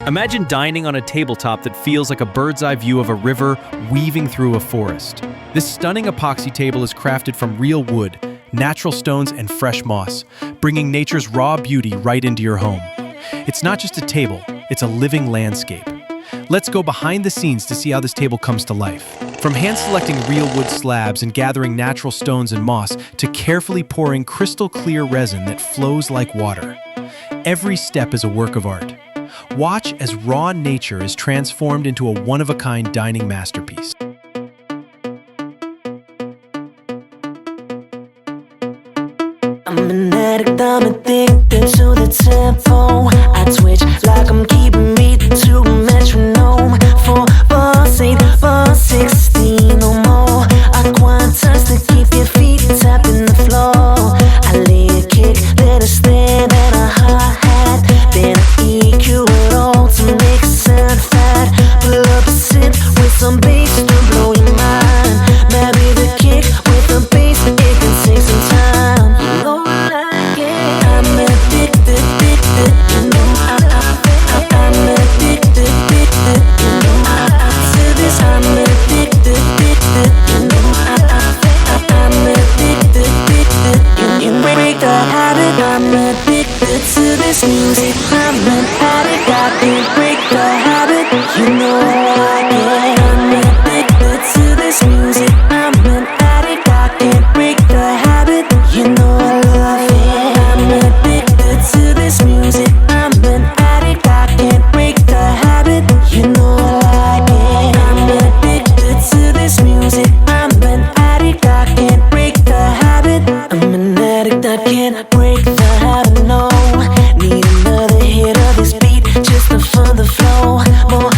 Imagine dining on a tabletop that feels like a bird's eye view of a river weaving through a forest. This stunning epoxy table is crafted from real wood, natural stones, and fresh moss, bringing nature's raw beauty right into your home. It's not just a table, it's a living landscape. Let's go behind the scenes to see how this table comes to life. From hand-selecting real wood slabs and gathering natural stones and moss to carefully pouring crystal-clear resin that flows like water. Every step is a work of art. Watch as raw nature is transformed into a one-of-a-kind dining masterpiece. I'm an addict, I'm addicted to the tempo. I twitch like I'm keeping beat to a metronome. 4 bars, 8 bars, 16 or more. I quantize to keep your feet tapping the floor. I lay a kick, then a stand and a hi-hat. Then I EQ it all to make it sound fat. Pull up a synth with some bass to blow your mind. Marry the kick with the bass, it can take some time. You know I like it. I'm addicted, addicted. You know I'm addicted, addicted. You know to this I'm addicted, addicted. You know I'm addicted, addicted. You break the habit. I'm addicted to this music. I'm an addict, I can't break the habit. You know I like it. I'm addicted to this music. I'm an addict, I can't break the habit. You know I love it. I'm addicted to this music. I'm an addict, I can't break the habit. You know I like it. I'm addicted to this music. I'm an addict, I can't break the habit. I'm an addict, I can't break the habit, no. Need another hit of this beat just to fund the flow. More